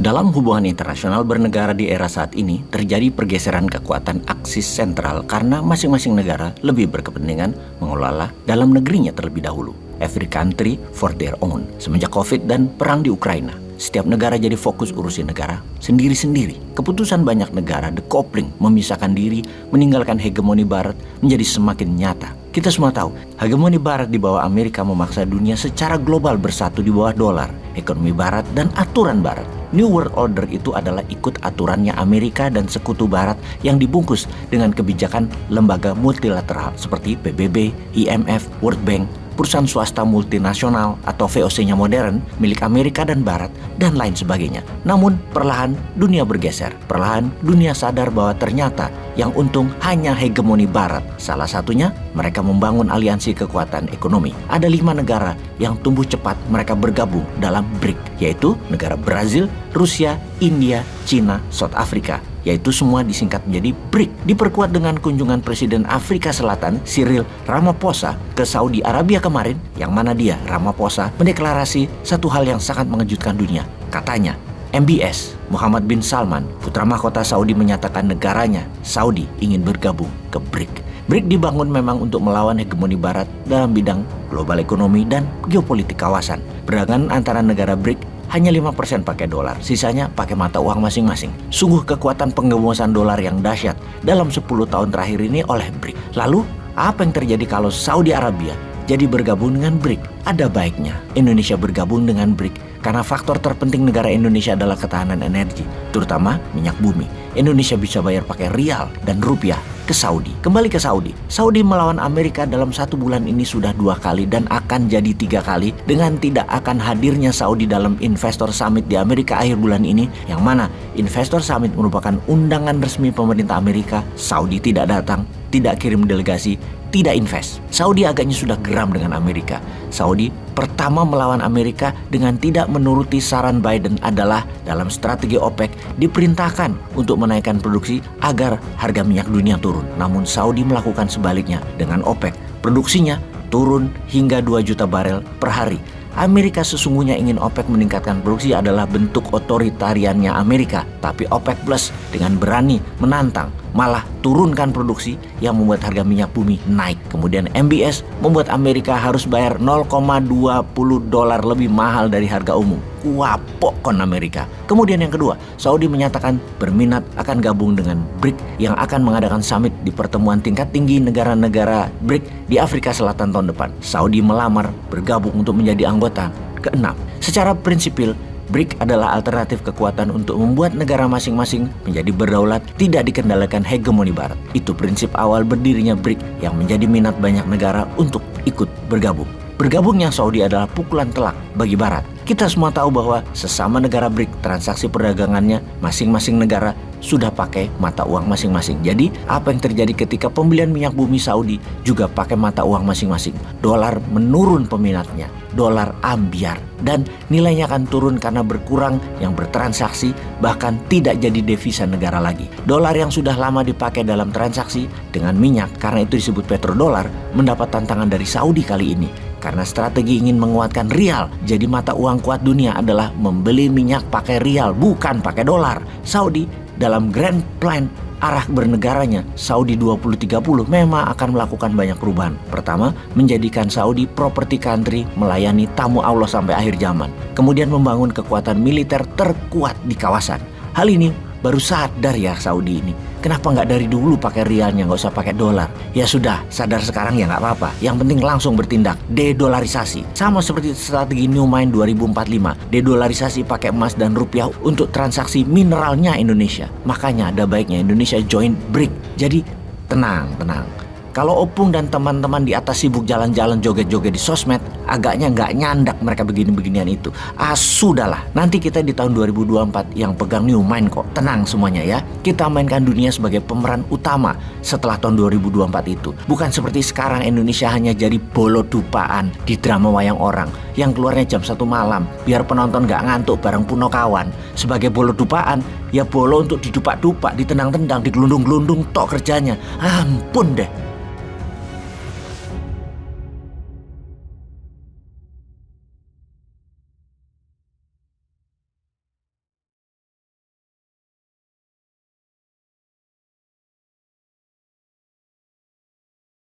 Dalam hubungan internasional bernegara di era saat ini, terjadi pergeseran kekuatan aksis sentral karena masing-masing negara lebih berkepentingan mengelola dalam negerinya terlebih dahulu. Every country for their own. Semenjak COVID dan perang di Ukraina, setiap negara jadi fokus urusin negara sendiri-sendiri. Keputusan banyak negara, decoupling, memisahkan diri, meninggalkan hegemoni Barat menjadi semakin nyata. Kita semua tahu, hegemoni Barat di bawah Amerika memaksa dunia secara global bersatu di bawah dolar, ekonomi Barat, dan aturan Barat. New World Order itu adalah ikut aturannya Amerika dan sekutu Barat yang dibungkus dengan kebijakan lembaga multilateral seperti PBB, IMF, World Bank, perusahaan swasta multinasional atau VOC-nya modern milik Amerika dan Barat, dan lain sebagainya. Namun perlahan dunia bergeser. Perlahan dunia sadar bahwa ternyata yang untung hanya hegemoni Barat. Salah satunya mereka membangun aliansi kekuatan ekonomi. Ada 5 negara yang tumbuh cepat mereka bergabung dalam BRIC, yaitu negara Brazil, Rusia, India, China, South Africa, yaitu semua disingkat menjadi BRIC. Diperkuat dengan kunjungan Presiden Afrika Selatan Cyril Ramaphosa ke Saudi Arabia kemarin, yang mana dia, Ramaphosa, mendeklarasi satu hal yang sangat mengejutkan dunia. Katanya, MBS, Muhammad bin Salman, putra mahkota Saudi, menyatakan negaranya, Saudi, ingin bergabung ke BRIC. BRIC dibangun memang untuk melawan hegemoni Barat dalam bidang global ekonomi dan geopolitik kawasan. Perdagangan antara negara BRIC hanya 5% pakai dolar, sisanya pakai mata uang masing-masing. Sungguh kekuatan penggembosan dolar yang dahsyat dalam 10 tahun terakhir ini oleh BRIC. Lalu, apa yang terjadi kalau Saudi Arabia jadi bergabung dengan BRIC? Ada baiknya Indonesia bergabung dengan BRIC karena faktor terpenting negara Indonesia adalah ketahanan energi, terutama minyak bumi. Indonesia bisa bayar pakai rial dan rupiah ke Saudi. Kembali ke Saudi. Saudi melawan Amerika dalam 1 bulan ini sudah 2 kali dan akan jadi 3 kali dengan tidak akan hadirnya Saudi dalam Investor Summit di Amerika akhir bulan ini, yang mana Investor Summit merupakan undangan resmi pemerintah Amerika. Saudi tidak datang, tidak kirim delegasi, tidak invest. Saudi agaknya sudah geram dengan Amerika. Saudi pertama melawan Amerika dengan tidak menuruti saran Biden adalah dalam strategi OPEC diperintahkan untuk menaikkan produksi agar harga minyak dunia turun. Namun Saudi melakukan sebaliknya dengan OPEC. Produksinya turun hingga 2 juta barel per hari. Amerika sesungguhnya ingin OPEC meningkatkan produksi adalah bentuk otoritariannya Amerika. Tapi OPEC Plus dengan berani menantang, malah turunkan produksi yang membuat harga minyak bumi naik. Kemudian MBS membuat Amerika harus bayar 0,20 dolar lebih mahal dari harga umum. Kuapok kon Amerika. Kemudian yang kedua, Saudi menyatakan berminat akan gabung dengan BRIC yang akan mengadakan summit di pertemuan tingkat tinggi negara-negara BRIC di Afrika Selatan tahun depan. Saudi melamar bergabung untuk menjadi anggota ke-6. Secara prinsipil, BRIC adalah alternatif kekuatan untuk membuat negara masing-masing menjadi berdaulat, tidak dikendalikan hegemoni Barat. Itu prinsip awal berdirinya BRIC yang menjadi minat banyak negara untuk ikut bergabung. Bergabungnya Saudi adalah pukulan telak bagi Barat. Kita semua tahu bahwa sesama negara BRIC transaksi perdagangannya masing-masing negara sudah pakai mata uang masing-masing. Jadi apa yang terjadi ketika pembelian minyak bumi Saudi juga pakai mata uang masing-masing? Dolar menurun peminatnya, dolar ambyar, dan nilainya akan turun karena berkurang yang bertransaksi, bahkan tidak jadi devisa negara lagi. Dolar yang sudah lama dipakai dalam transaksi dengan minyak, karena itu disebut petrodolar, mendapat tantangan dari Saudi kali ini. Karena strategi ingin menguatkan rial, jadi mata uang kuat dunia adalah membeli minyak pakai rial, bukan pakai dolar. Saudi dalam grand plan arah bernegaranya Saudi 2030 memang akan melakukan banyak perubahan. Pertama, menjadikan Saudi property country melayani tamu Allah sampai akhir zaman. Kemudian membangun kekuatan militer terkuat di kawasan. Hal ini baru sadar ya Saudi ini. Kenapa nggak dari dulu pakai rialnya, nggak usah pakai dolar? Ya sudah, sadar sekarang ya nggak apa-apa. Yang penting langsung bertindak, dedolarisasi. Sama seperti strategi New Mind 2045, dedolarisasi pakai emas dan rupiah untuk transaksi mineralnya Indonesia. Makanya ada baiknya Indonesia join BRIC. Jadi tenang. Kalau Opung dan teman-teman di atas sibuk jalan-jalan joget-joget di sosmed, agaknya nggak nyandak mereka begini-beginian itu. Sudahlah, nanti kita di tahun 2024 yang pegang New Mind kok. Tenang semuanya ya. Kita mainkan dunia sebagai pemeran utama setelah tahun 2024 itu. Bukan seperti sekarang Indonesia hanya jadi bolo dupaan di drama wayang orang yang keluarnya jam 1 malam biar penonton nggak ngantuk bareng Punokawan. Sebagai bolo dupaan, ya bolo untuk didupak-dupak, ditendang-tendang, digelundung-gelundung tok kerjanya. Ampun deh.